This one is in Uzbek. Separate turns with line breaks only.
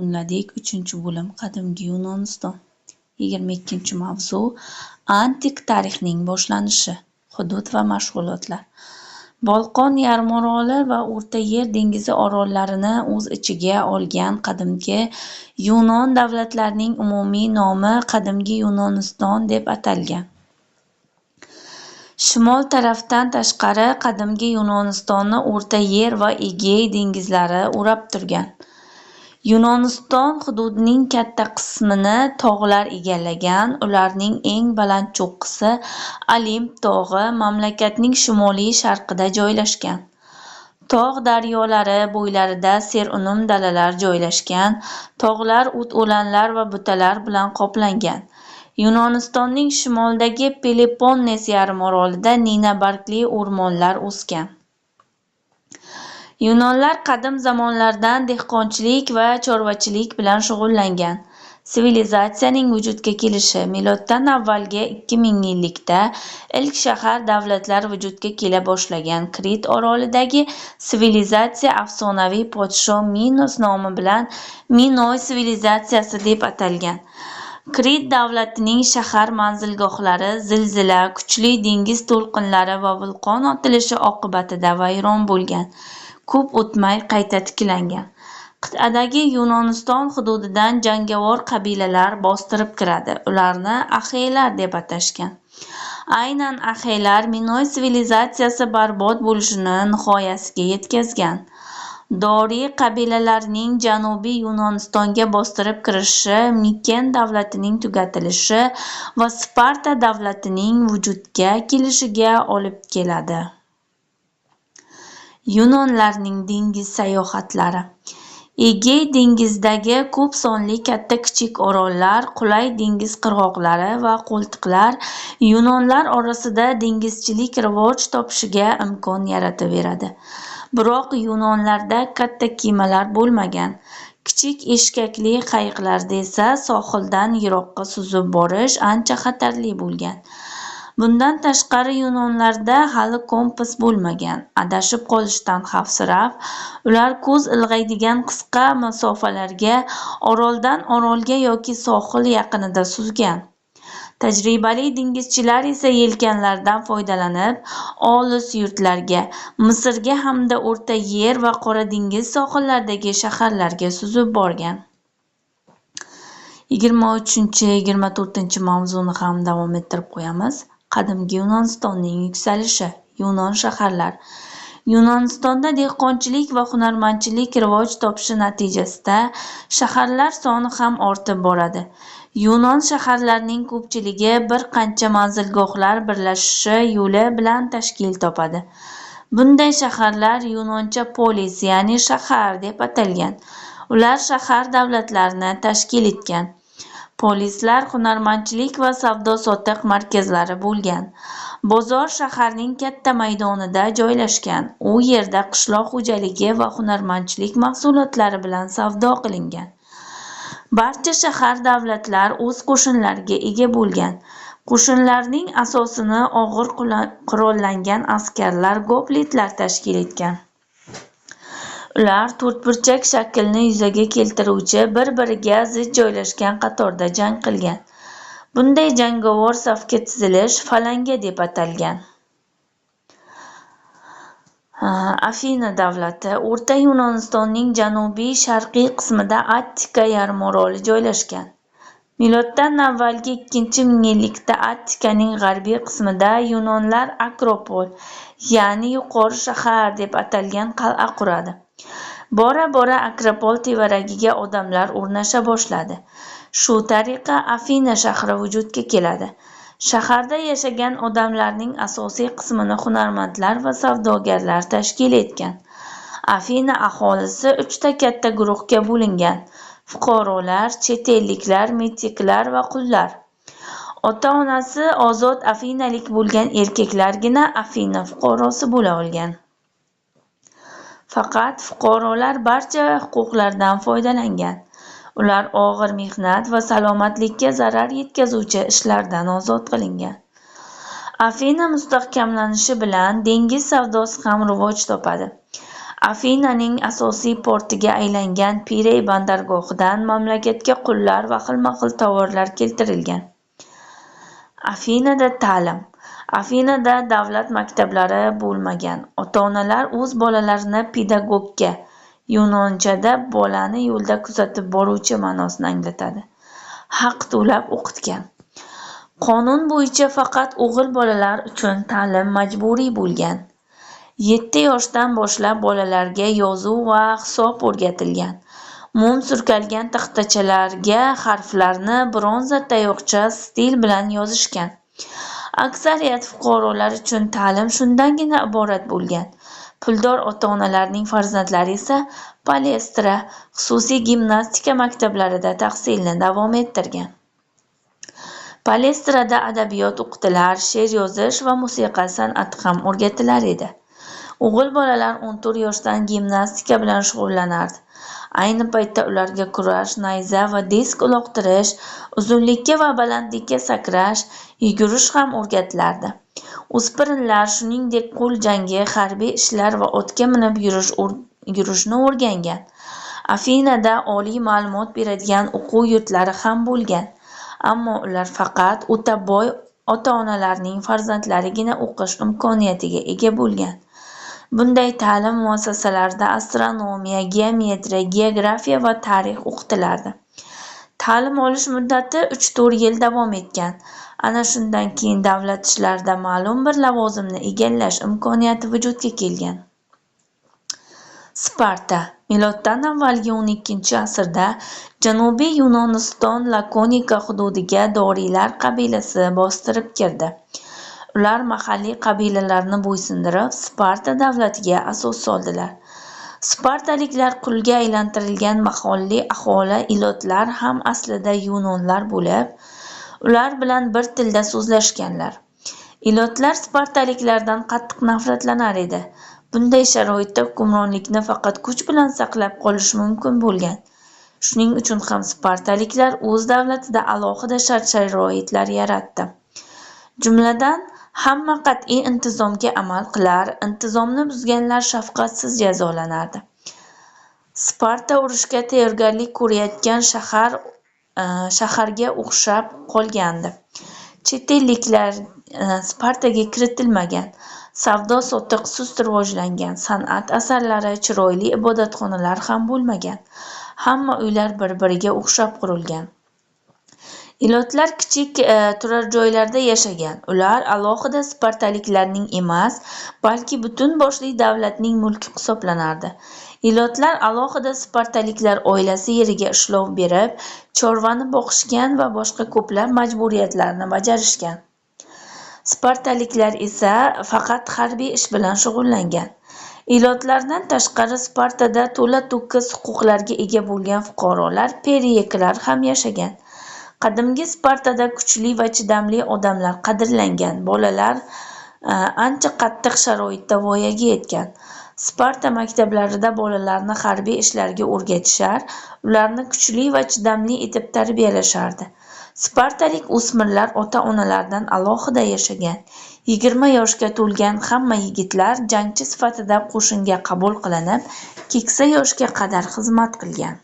O'nladik 3-bo'lim Qadimgi Yunoniston. 22-mavzu Antik tarixning boshlanishi. Hudud va mashg'ulotlar. Bolqon yarimoroli va O'rta Yer dengizi orollarini o'z ichiga olgan qadimgi Yunon davlatlarining umumiy nomi Qadimgi Yunoniston deb atalgan. Shimol tarafdan tashqari Qadimgi Yunonistonni O'rta Yer va Egey dengizlari o'rab turgan. Yunoniston hududining katta qismini tog'lar egallagan. Ularning eng baland cho'qqisi Olimp tog'i mamlakatning shimoliy-sharqida joylashgan. Tog' daryolari bo'ylarida serunum dalalar joylashgan. Tog'lar o't-o'lanlar va butalar bilan qoplangan. Yunonistonning shimolidagi Peloponnes yarimorolida nina-bargli o'rmonlar o'sgan. Yunonlar qadim zamonlardan dehqonchilik va chorvachilik bilan shug'ullangan. Sivilizatsiyaning vujudga kelishi miloddan avvalgi 2000 yillikda ilk shahar davlatlar vujudga kela boshlagan. Krit orolidagi sivilizatsiya afsonaviy podsho Minos nomi bilan Minoy sivilizatsiyasi deb atalgan. Krit davlatining shahar manzilgohlari zilzila, kuchli dengiz to'lqinlari va vulqon otilishi oqibatida vayron bo'lgan. Ko'p o'tmay qayta tiklangan. Qit'adagi Yunoniston hududidan jangovar qabilalar bostirib kiradi. Ularni Axeylar deb atashgan. Aynan Axeylar Minoy sivilizatsiyasi barbod bo'lishini nihoyasiga yetkazgan. Doriy qabilalarining janubiy Yunonistonga bostirib kirishi Miken davlatining tugatilishi va Sparta davlatining vujudga kelishiga olib keladi. Yunonlarning dengiz sayohatlari. Egey dengizidagi ko'p sonli katta-kichik orollar, qulay dengiz qirg'oqlari va qo'ltiqlar Yunonlar orasida dengizchilik rivoj topishiga imkon yarataveradi. Biroq Yunonlarda katta kemalar bo'lmagan. Kichik eshkakli qayiqlarda esa sohildan yiroqqa suzib borish ancha xatarli bo'lgan. Bundan tashqari Yunonlarda hali kompas bo'lmagan. Adashib qolishdan xavfsirab, ular ko'z ilg'aydigan qisqa masofalarga oroldan orolga yoki sohil yaqinida suzgan. Tajribali dengizchilar esa yelkanlardan foydalanib, olis yurtlarga, Misrga hamda O'rta Yer va Qora dengiz sohillaridagi shaharlarga suzib borgan. 23-24-mavzuni ham davom ettirib qo'yamiz. Qadimgi Yunonistonning yuksalishi. Yunon shaharlar. Yunonistonda dehqonchilik va hunarmandchilik rivoj topishi natijasida shaharlar soni ham ortib boradi. Yunon shaharlarining ko'pchiligi bir qancha manzilgohlar birlashishi yo'li bilan tashkil topadi. Bunday shaharlar yunoncha polis, ya'ni shahar deb atalgan. Ular shahar davlatlarini tashkil etgan. Polislar hunarmandchilik va savdo-sotiq markazlari bo'lgan. Bozor shaharning katta maydonida joylashgan. U yerda qishloq xo'jaligi va hunarmandchilik mahsulotlari bilan savdo qilingan. Barcha shahar davlatlar o'z qo'shinlariga ega bo'lgan. Qo'shinlarning asosini og'ir qurollangan askarlar, goblitlar tashkil etgan. Ular to'rtburchak shaklni yuzaga keltiruvchi bir-biriga zid joylashgan qatorda jang qilgan. Bunday jangovar safga tizilish falanga deb atalgan. Afina davlati O'rta Yunonistonning janubiy-sharqiy qismida Attika yarimoroli joylashgan. Miloddan avvalgi 2-mingillikda Attikaning g'arbiy qismida Yunonlar Akropol, ya'ni yuqori shahar deb atalgan qal'a quradi. Bora-bora Akropol tevaragiga odamlar o'rnasha boshladi. Shu tariqa Afina shahri vujudga keladi. Shaharda yashagan odamlarning asosiy qismini hunarmandlar va savdogarlar tashkil etgan. Afina aholisi 3 ta katta guruhga bo'lingan: fuqarolar, chet elliklar, metiklar va qullar. Ota-onasi ozod afinalik bo'lgan erkaklargina Afina fuqarosi bo'la olgan. Faqat fuqarolar barcha huquqlardan foydalangan. Ular og'ir mehnat va salomatlikka zarar yetkazuvchi ishlardan ozod qilingan. Afina mustahkamlanishi bilan dengiz savdosi ham rivoj topadi. Afinaning asosiy portiga aylangan Pirey bandargohidan mamlakatga qullar va xilma-xil tovarlar keltirilgan. Afinada ta'lim. Afinada davlat maktablari bo'lmagan. Ota-onalar o'z bolalarini pedagogga, yunonchada bolani yo'lda kuzatib boruvchi ma'nosini anglatadi, haq to'lab o'qitgan. Qonun bo'yicha faqat o'g'il bolalar uchun ta'lim majburiy bo'lgan. 7 yoshdan boshlab bolalarga yozuv va hisob o'rgatilgan. Mum surkalgan taxtachalarga harflarni bronza tayoqcha stil bilan yozishgan. Aksariyat fuqarolar uchun ta'lim shundangina iborat bo'lgan. Puldor ota-onalarning farzandlari esa palestra, xususiy gimnastika maktablarida tahsilni davom ettirgan. Palestrada adabiyot o'qitilar, she'r yozish va musiqa san'ati ham o'rgatilar edi. O'g'il bolalar 14 yoshdan gimnastika bilan shug'ullanardi. Ayni paytda ularga kurash, nayza va disk uloqtirish, uzunlikka va balandlikka sakrash, yugurish ham o'rgatilardi. O'spirinlar shuningdek qo'l jangi, harbiy ishlar va otga minib yurishni o'rgangan. Afinada oliy ma'lumot beradigan o'quv yurtlari ham bo'lgan. Ammo ular faqat o'ta boy ota-onalarning farzandlarigina o'qish imkoniyatiga ega bo'lgan. Bunday ta'lim muassasalarida astronomiya, geometriya, geografiya va tarix o'qitilardi. Ta'lim olish muddati 3-4 yil davom etgan. Ana shundan keyin davlat ishlarida ma'lum bir lavozimni egallash imkoniyati vujudga kelgan. Sparta. Miloddan avvalgi 12-asrda Janubiy Yunoniston Lakonika hududiga doriylar qabilasi bostirib kirdi. Ular mahalliy qabilalarni bo'ysundirib, Sparta davlatiga asos soldilar. Spartaliklar qulga aylantirilgan mahalliy aholi ilotlar ham aslida yunonlar bo'lib, ular bilan bir tilda so'zlashganlar. Ilotlar spartaliklardan qattiq nafratlanar edi. Bunday sharoitda hukmronlikni faqat kuch bilan saqlab qolish mumkin bo'lgan. Shuning uchun ham spartaliklar o'z davlatida alohida shart-sharoitlar yaratdi. Jumladan, hamma qat'iy intizomga amal qilar, intizomni buzganlar shafqatsiz jazolanardi. Sparta urushga tayyorgarlik ko'rayotgan shaharga o'xshab qolgandi. Chet elliklar Spartaga kiritilmagan. Savdo-sotiq sust rivojlangan, san'at asarlari, chiroyli ibodatxonalar ham bo'lmagan. Hamma uylar bir-biriga o'xshab qurilgan. Ilotlar kichik turar joylarda yashagan. Ular alohida spartaliklarning emas, balki butun boshli davlatning mulki hisoblanardi. Ilotlar alohida spartaliklar oilasi yeriga ishlov berib, chorvani boqishgan va boshqa ko'plab majburiyatlarni bajarishgan. Spartaliklar esa faqat harbiy ish bilan shug'ullangan. Ilotlardan tashqari Spartada to'la-to'kis huquqlarga ega bo'lgan fuqarolar, periyeklar ham yashagan. Qadimgi Spartada kuchli va chidamli odamlar qadrlangan, bolalar ancha qattiq sharoitda voyaga yetgan. Sparta maktablarida bolalarni harbiy ishlarga o'rgatishar, ularni kuchli va chidamli etib tarbiyalashardi. Spartalik o'smirlar ota-onalardan alohida yashagan. 20 yoshga to'lgan hamma yigitlar jangchi sifatida qo'shinga qabul qilinib, keksa yoshga qadar xizmat qilgan.